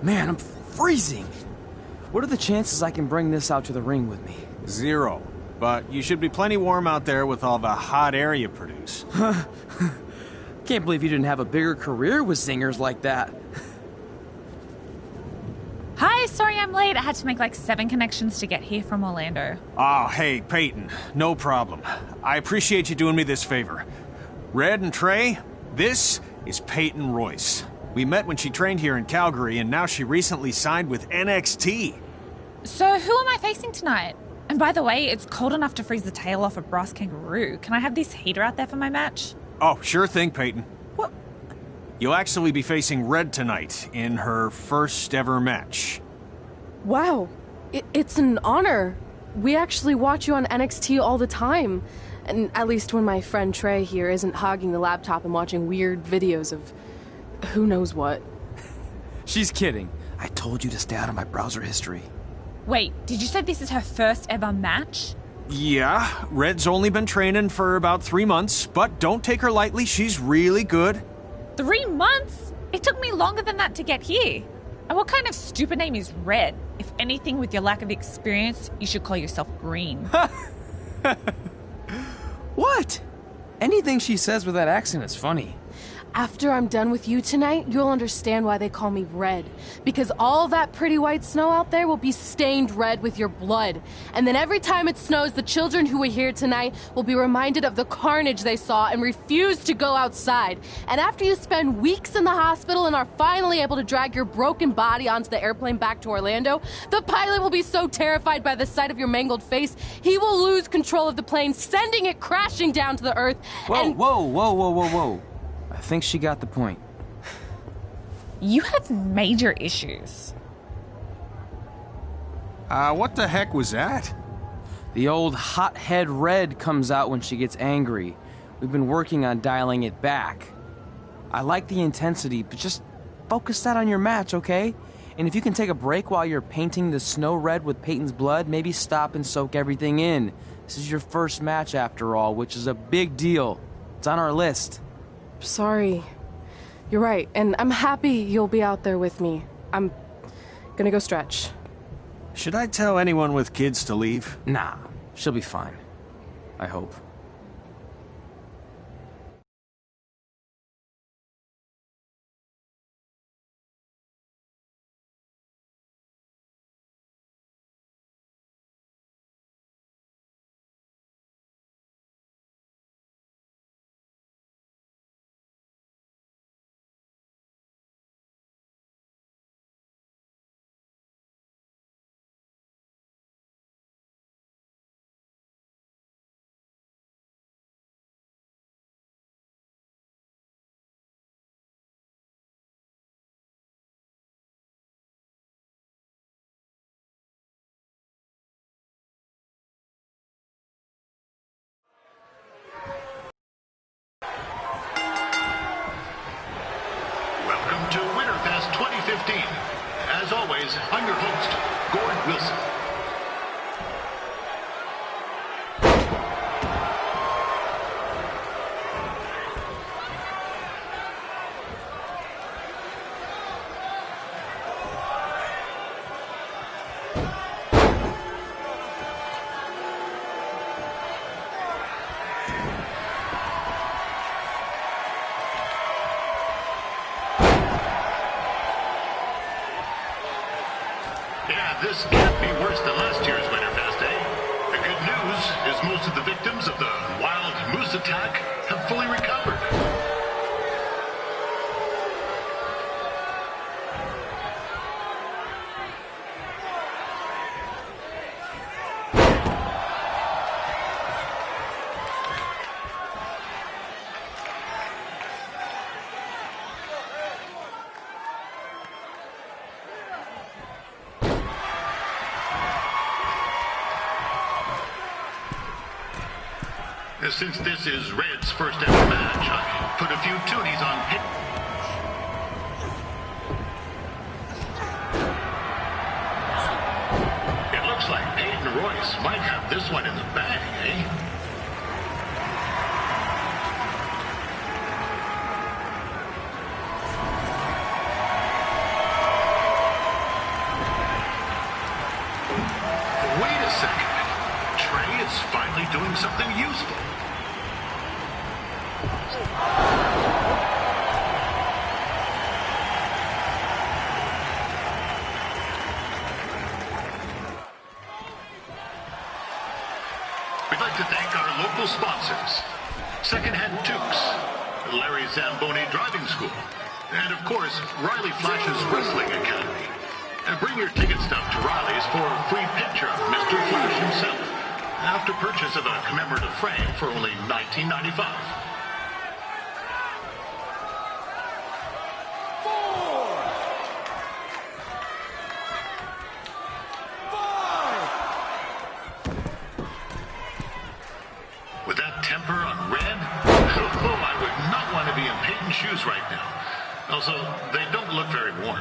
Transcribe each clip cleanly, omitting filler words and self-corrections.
Man, I'm freezing. What are the chances I can bring this out to the ring with me? 0. But you should be plenty warm out there with all the hot air you produce. Can't believe you didn't have a bigger career with zingers like that. Hi, sorry I'm late. I had to make like 7 connections to get here from Orlando. Oh, hey, Peyton. No problem. I appreciate you doing me this favor. Red and Trey, this is Peyton Royce. We met when she trained here in Calgary, and now she recently signed with NXT. So who am I facing tonight? And by the way, it's cold enough to freeze the tail off a brass kangaroo. Can I have this heater out there for my match? Oh, sure thing, Peyton. What? You'll actually be facing Red tonight in her first ever match. Wow, it's an honor. We actually watch you on NXT all the time. And at least when my friend Trey here isn't hogging the laptop and watching weird videos of who knows what. She's kidding. I told you to stay out of my browser history. Wait, did you say this is her first ever match? Yeah, Red's only been training for about 3 months, but don't take her lightly, she's really good. 3 months? It took me longer than that to get here. And what kind of stupid name is Red? If anything, with your lack of experience, you should call yourself Green. What? Anything she says with that accent is funny. After I'm done with you tonight, you'll understand why they call me Red. Because all that pretty white snow out there will be stained red with your blood. And then every time it snows, the children who are here tonight will be reminded of the carnage they saw and refuse to go outside. And after you spend weeks in the hospital and are finally able to drag your broken body onto the airplane back to Orlando, the pilot will be so terrified by the sight of your mangled face, he will lose control of the plane, sending it crashing down to the earth. Whoa. I think she got the point. You have major issues. What the heck was that? The old hothead Red comes out when she gets angry. We've been working on dialing it back. I like the intensity, but just focus that on your match, okay? And if you can take a break while you're painting the snow red with Peyton's blood, maybe stop and soak everything in. This is your first match after all, which is a big deal. It's on our list. Sorry. You're right, and I'm happy you'll be out there with me. I'm gonna go stretch. Should I tell anyone with kids to leave? Nah, she'll be fine. I hope. Welcome to Winterfest 2015. As always, I'm your host, Gord Wilson. Yeah, this can't be worse than last year's Winterfest, eh? The good news is most of the victims of the wild moose attack have fully recovered. Since this is Red's first ever match, I put a few toonies on hit. It looks like Peyton Royce might have this one in the bag, eh? something useful. We'd like to thank our local sponsors, Secondhand Tukes, Larry Zamboni Driving School, and of course, Riley Flash's Wrestling Academy. And bring your ticket stub to Riley's for a free picture of Mr. Flash himself, after purchase of a commemorative frame for only $19.95. With that temper on Red, I would not want to be in Peyton's shoes right now. Also, they don't look very warm.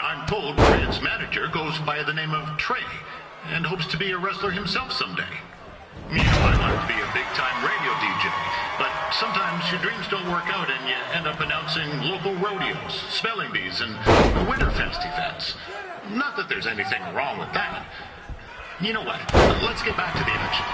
I'm told Red's manager goes by the name of Trey and hopes to be a wrestler himself someday. You know, I want to be a big-time radio DJ, but sometimes your dreams don't work out and you end up announcing local rodeos, spelling bees, and Winterfest events. Not that there's anything wrong with that. You know what? Let's get back to the action.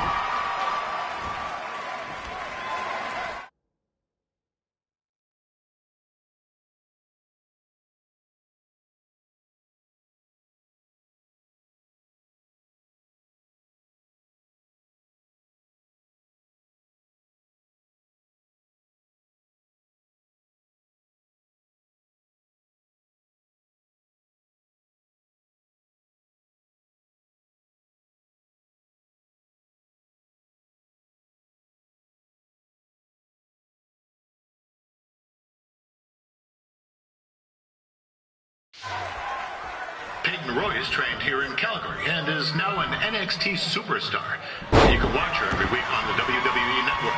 Peyton Royce trained here in Calgary and is now an NXT superstar. You can watch her every week on the WWE Network,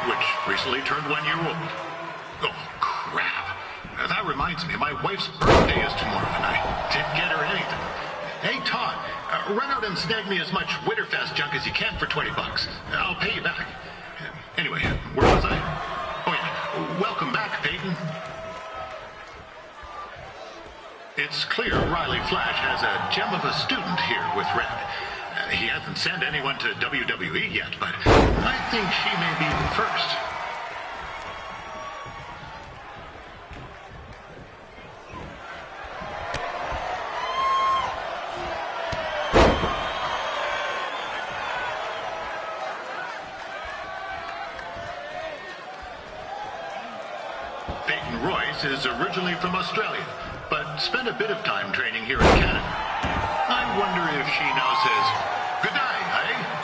which recently turned 1 year old. Oh, crap. That reminds me, my wife's birthday is tomorrow, and I didn't get her anything. Hey, Todd, run out and snag me as much Winterfest junk as you can for $20. I'll pay you back. Anyway, where was I? Oh, yeah. Welcome back, Peyton. It's clear Riley Flash has a gem of a student here with Red. He hasn't sent anyone to WWE yet, but I think she may be the first. Peyton Royce is originally from Australia, but spent a bit of time training here in Canada. I wonder if she now says, good day, eh?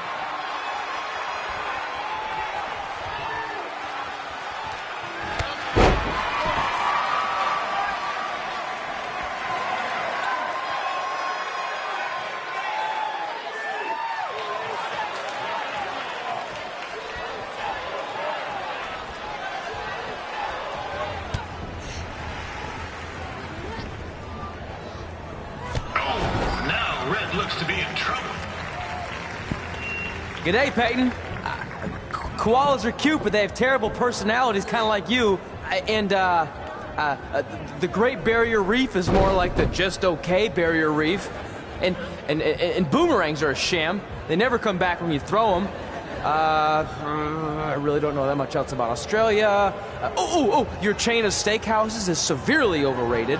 To be in trouble. G'day, Peyton. Koalas are cute, but they have terrible personalities, kind of like you. And the Great Barrier Reef is more like the just okay Barrier Reef. And boomerangs are a sham. They never come back when you throw them. I really don't know that much else about Australia. Your chain of steakhouses is severely overrated.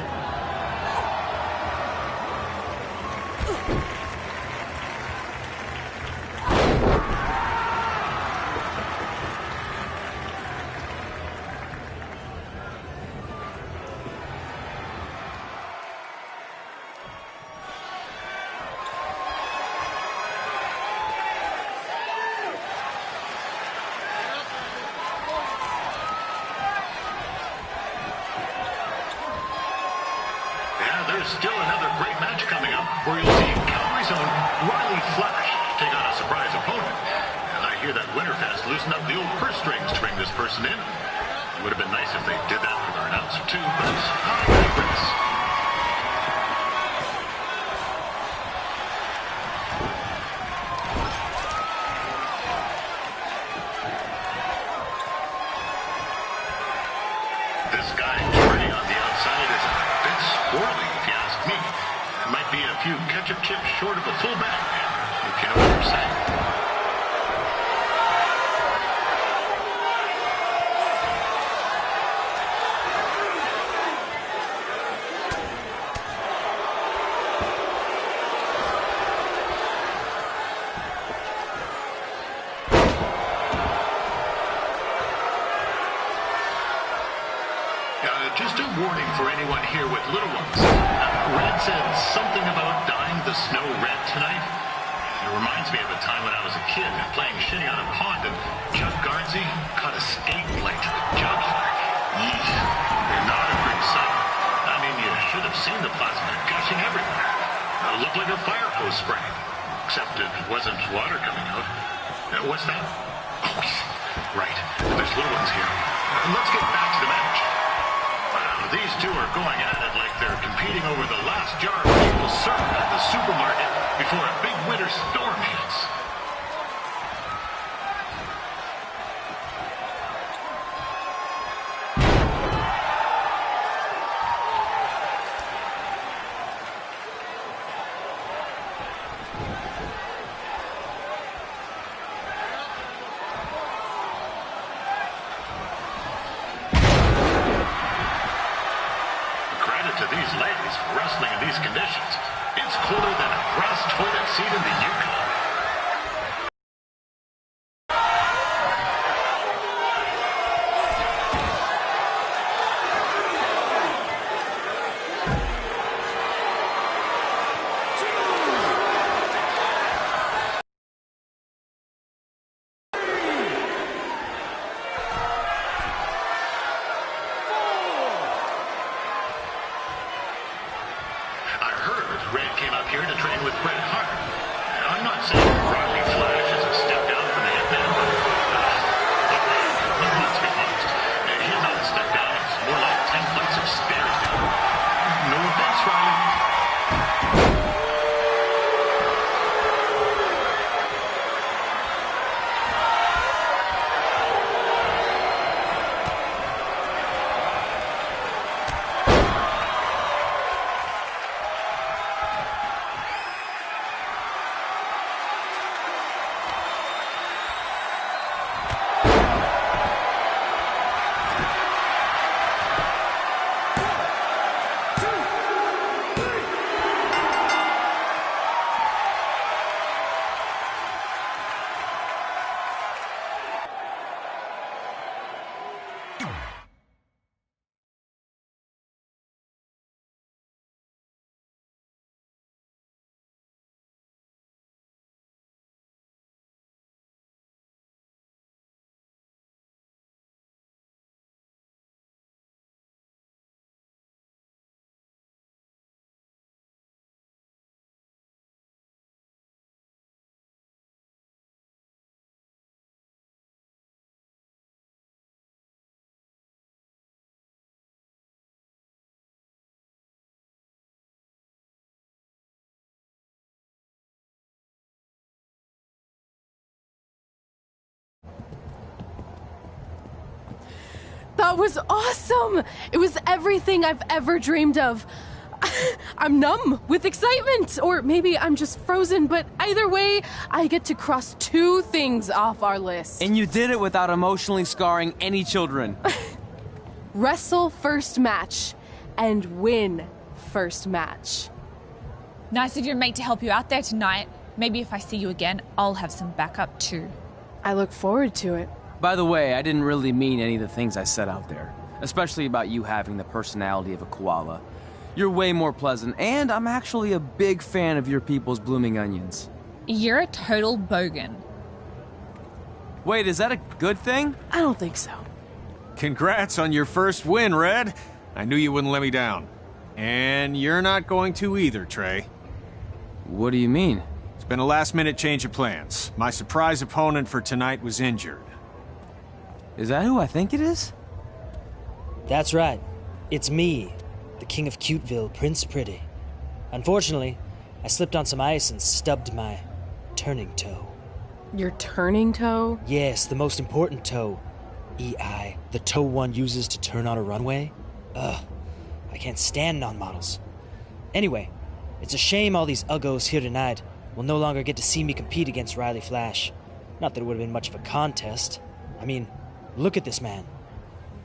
There's still another great match coming up where you'll see Calgary's own Riley Flash take on a surprise opponent. And I hear that Winterfest loosened up the old purse strings to bring this person in. It would have been nice if they did that for their announcer too, but I digress. Just a warning for anyone here with little ones. Red said something about dyeing the snow red tonight. It reminds me of a time when I was a kid playing shinny on a pond and Chuck Garnsey caught a skate blade to the jugular. Yeesh. Not a pretty sight. I mean, you should have seen the plasma gushing everywhere. It looked like a fire hose spraying. Except it wasn't water coming out. What's that? Oh, right. There's little ones here. Let's get back to the match. These two are going at it like they're competing over the last jar of maple syrup at the supermarket before a big winter storm hits. To these ladies for wrestling in these conditions. It's colder than a grass toilet seat in the Yukon. Red came up here to train with Bret Hart. I'm not saying Riley Flash is a step down from the Hitman, but let's be honest. He's not a step down. It's more like 10 flights of stairs down. No offense, Riley. That was awesome! It was everything I've ever dreamed of. I'm numb with excitement, or maybe I'm just frozen, but either way, I get to cross 2 things off our list. And you did it without emotionally scarring any children. Wrestle first match, and win first match. Nice of your mate to help you out there tonight. Maybe if I see you again, I'll have some backup too. I look forward to it. By the way, I didn't really mean any of the things I said out there. Especially about you having the personality of a koala. You're way more pleasant, and I'm actually a big fan of your people's blooming onions. You're a total bogan. Wait, is that a good thing? I don't think so. Congrats on your first win, Red. I knew you wouldn't let me down. And you're not going to either, Trey. What do you mean? It's been a last-minute change of plans. My surprise opponent for tonight was injured. Is that who I think it is? That's right. It's me, the King of Cuteville, Prince Pretty. Unfortunately, I slipped on some ice and stubbed my turning toe. Your turning toe? Yes, the most important toe. EI, the toe one uses to turn on a runway. Ugh, I can't stand non-models. Anyway, it's a shame all these uggos here tonight will no longer get to see me compete against Riley Flash. Not that it would have been much of a contest. I mean, look at this man.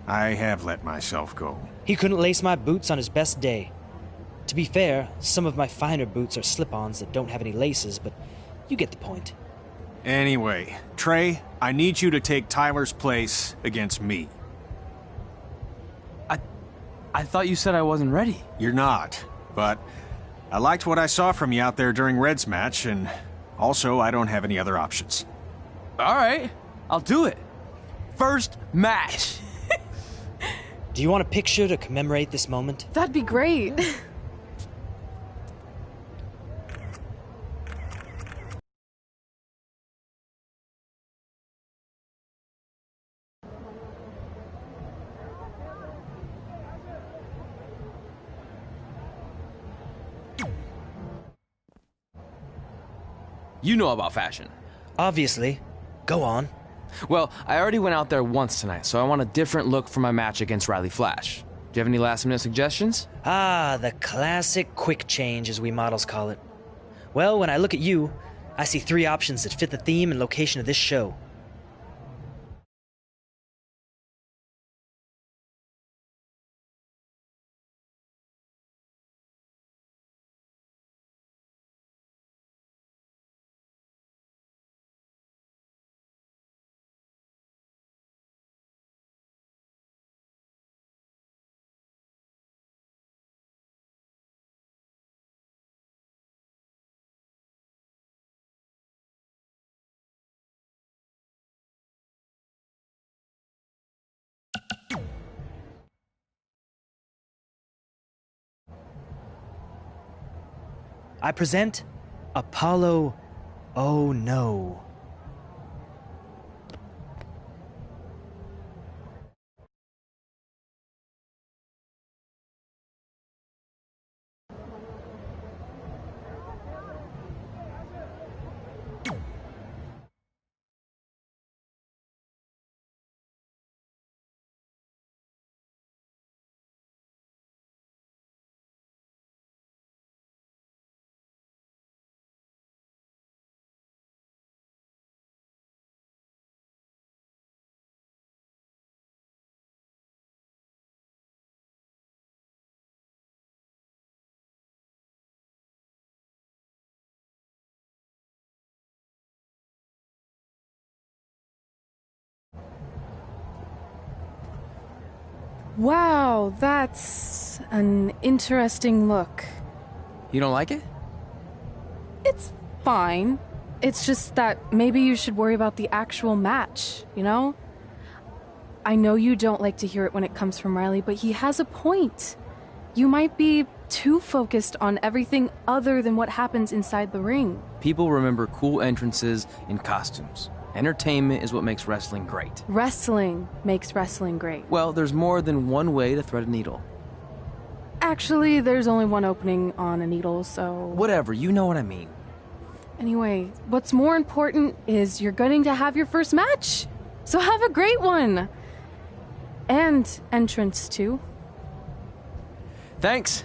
I have let myself go. He couldn't lace my boots on his best day. To be fair, some of my finer boots are slip-ons that don't have any laces, but you get the point. Anyway, Trey, I need you to take Tyler's place against me. I thought you said I wasn't ready. You're not, but I liked what I saw from you out there during Red's match, and also I don't have any other options. All right, I'll do it. First match. Do you want a picture to commemorate this moment? That'd be great. You know about fashion. Obviously. Go on. Well, I already went out there once tonight, so I want a different look for my match against Riley Flash. Do you have any last-minute suggestions? Ah, the classic quick change, as we models call it. Well, when I look at you, I see 3 options that fit the theme and location of this show. I present Apollo Oh No. Wow, that's an interesting look. You don't like it? It's fine. It's just that maybe you should worry about the actual match, you know? I know you don't like to hear it when it comes from Riley, but he has a point. You might be too focused on everything other than what happens inside the ring. People remember cool entrances and costumes. Entertainment is what makes wrestling great. Wrestling makes wrestling great. Well, there's more than one way to thread a needle. Actually, there's only one opening on a needle, so... Whatever, you know what I mean. Anyway, what's more important is you're going to have your first match. So have a great one. And entrance, too. Thanks.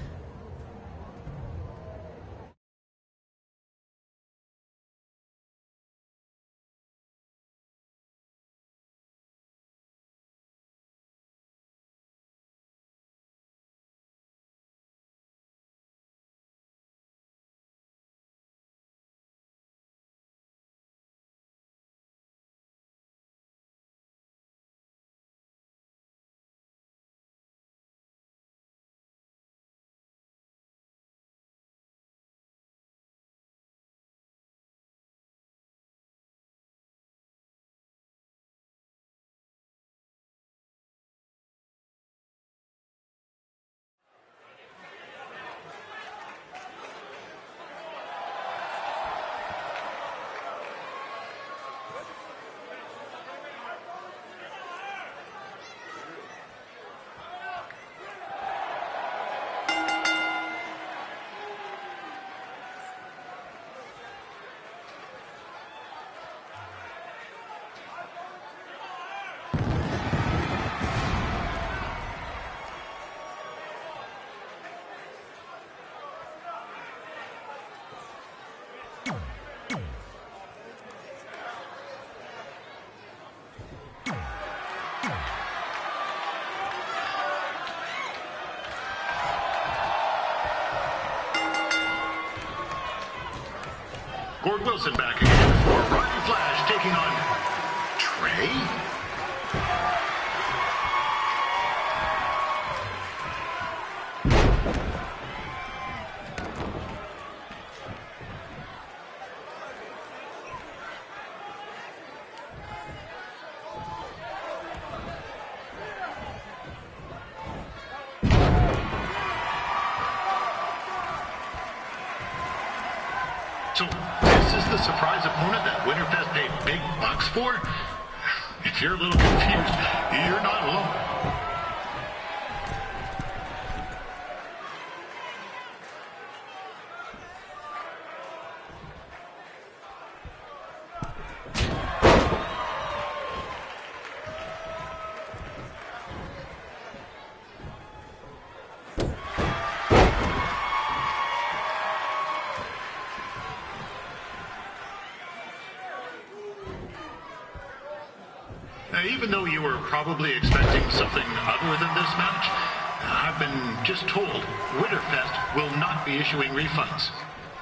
Gord Wilson back again for Riley Flash taking on Trey. the surprise opponent that Winterfest paid big bucks for? If you're a little confused, you're not alone. Even though you were probably expecting something other than this match, I've been just told Winterfest will not be issuing refunds.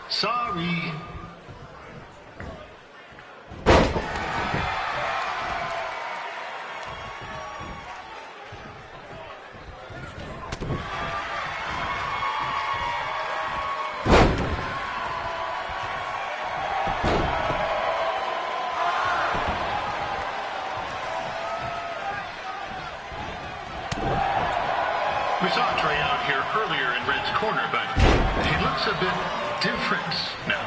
Sorry. We saw Trey out here earlier in Red's corner, but he looks a bit different now.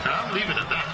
I'll leave it at that.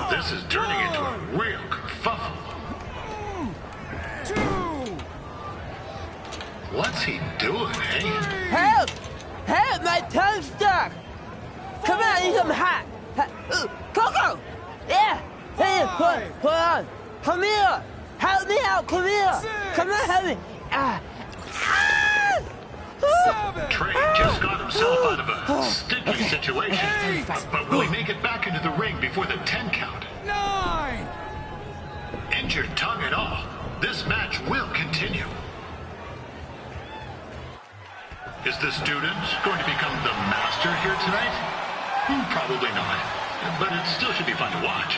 This is turning into a real kerfuffle. What's he doing, eh? Help! Help! My tongue's stuck! Come on, I need some hot! Coco! Yeah! Hey, hold on! Come here! Help me out! Come here! Come on, help me! Trey just got himself out of a sticky situation. But will he make it back into the ring before the 10 count? 9! Injured tongue and all, this match will continue. Is the student going to become the master here tonight? Probably not, but it still should be fun to watch.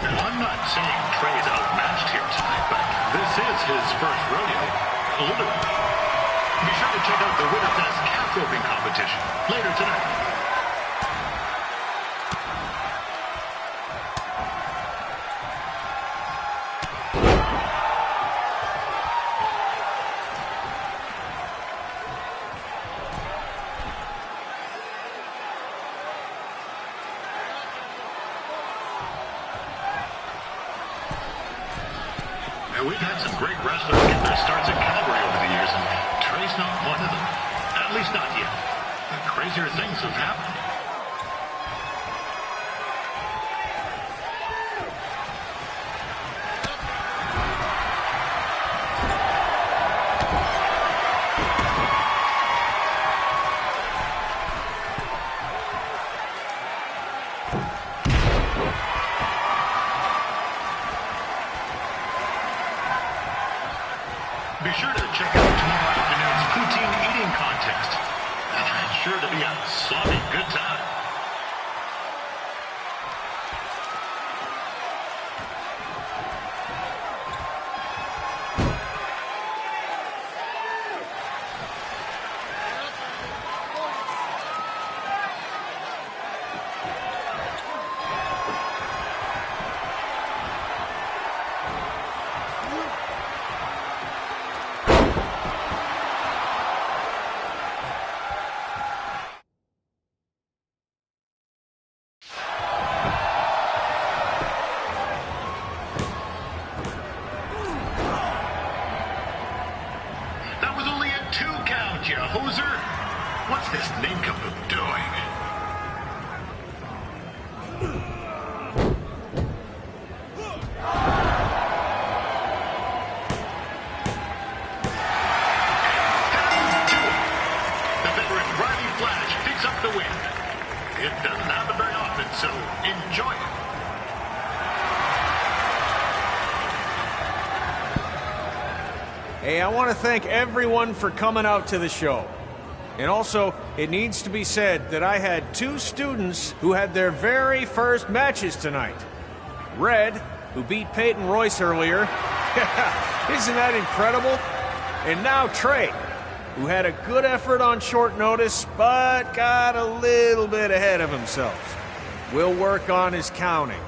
I'm not saying Trey's outmatched here tonight, but this is his first rodeo. Literally. Be sure to check out the Winterfest calf roping competition later tonight. We've had some great wrestlers get their starts in Calgary over the years, and Trey's not one of them. At least not yet. But crazier things have happened. Be sure to check out What's this nincompoop doing? The veteran Riley Flash picks up the win. It doesn't happen very often, so enjoy it. Hey, I want to thank everyone for coming out to the show. And also, it needs to be said that I had 2 students who had their very first matches tonight. Red, who beat Peyton Royce earlier. Isn't that incredible? And now Trey, who had a good effort on short notice, but got a little bit ahead of himself. We'll work on his counting.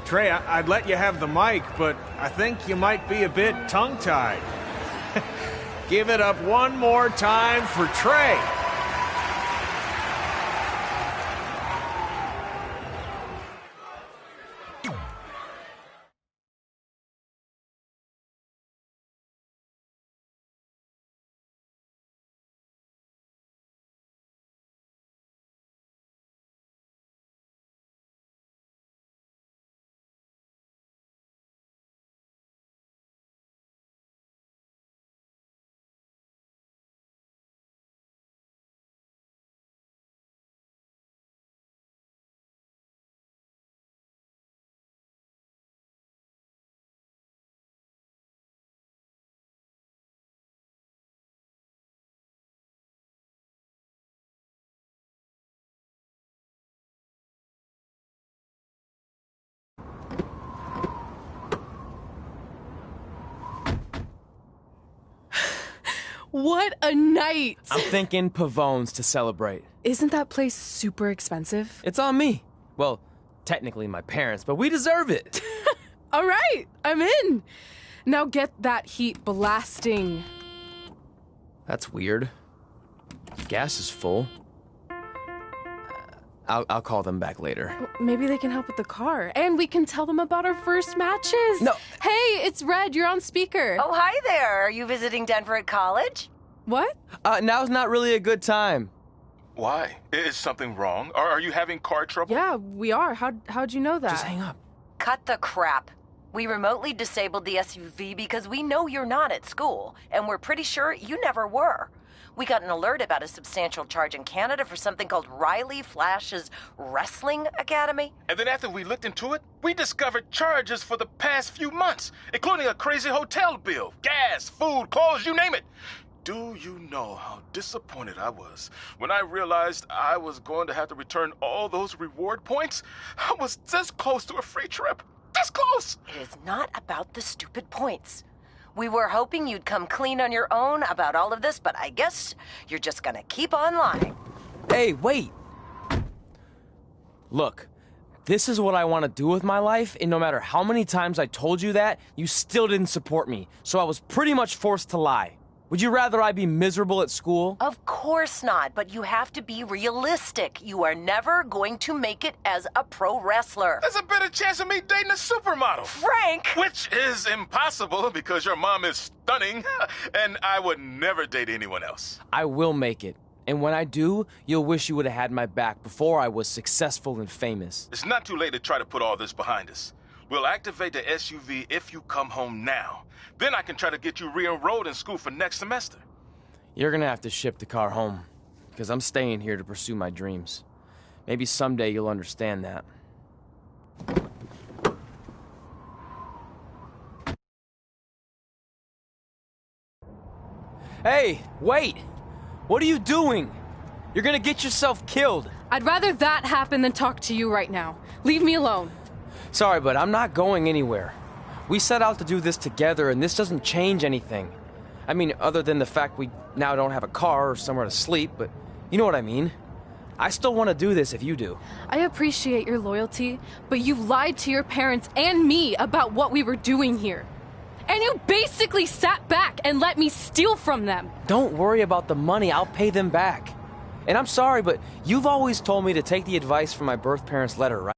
Trey, I'd let you have the mic, but I think you might be a bit tongue-tied. Give it up one more time for Trey. What a night! I'm thinking Pavone's to celebrate. Isn't that place super expensive? It's on me. Well, technically my parents, but we deserve it. All right, I'm in. Now get that heat blasting. That's weird. Gas is full. I'll call them back later. Maybe they can help with the car. And we can tell them about our first matches. No. Hey, it's Red. You're on speaker. Oh, hi there. Are you visiting Denver at college? What? Now's not really a good time. Why? Is something wrong? Are you having car trouble? Yeah, we are. How'd you know that? Just hang up. Cut the crap. We remotely disabled the SUV because we know you're not at school, and we're pretty sure you never were. We got an alert about a substantial charge in Canada for something called Riley Flash's Wrestling Academy. And then after we looked into it, we discovered charges for the past few months, including a crazy hotel bill, gas, food, clothes, you name it. Do you know how disappointed I was when I realized I was going to have to return all those reward points? I was this close to a free trip. This close! It is not about the stupid points. We were hoping you'd come clean on your own about all of this, but I guess you're just gonna keep on lying. Hey, wait. Look, this is what I want to do with my life, and no matter how many times I told you that, you still didn't support me, so I was pretty much forced to lie. Would you rather I be miserable at school? Of course not, but you have to be realistic. You are never going to make it as a pro wrestler. There's a better chance of me dating a supermodel. Frank! Which is impossible because your mom is stunning, and I would never date anyone else. I will make it. And when I do, you'll wish you would have had my back before I was successful and famous. It's not too late to try to put all this behind us. We'll activate the SUV if you come home now. Then I can try to get you re-enrolled in school for next semester. You're gonna have to ship the car home, because I'm staying here to pursue my dreams. Maybe someday you'll understand that. Hey, wait! What are you doing? You're gonna get yourself killed. I'd rather that happen than talk to you right now. Leave me alone. Sorry, but I'm not going anywhere. We set out to do this together, and this doesn't change anything. I mean, other than the fact we now don't have a car or somewhere to sleep, but you know what I mean. I still want to do this if you do. I appreciate your loyalty, but you lied to your parents and me about what we were doing here. And you basically sat back and let me steal from them. Don't worry about the money, I'll pay them back. And I'm sorry, but you've always told me to take the advice from my birth parents' letter, right?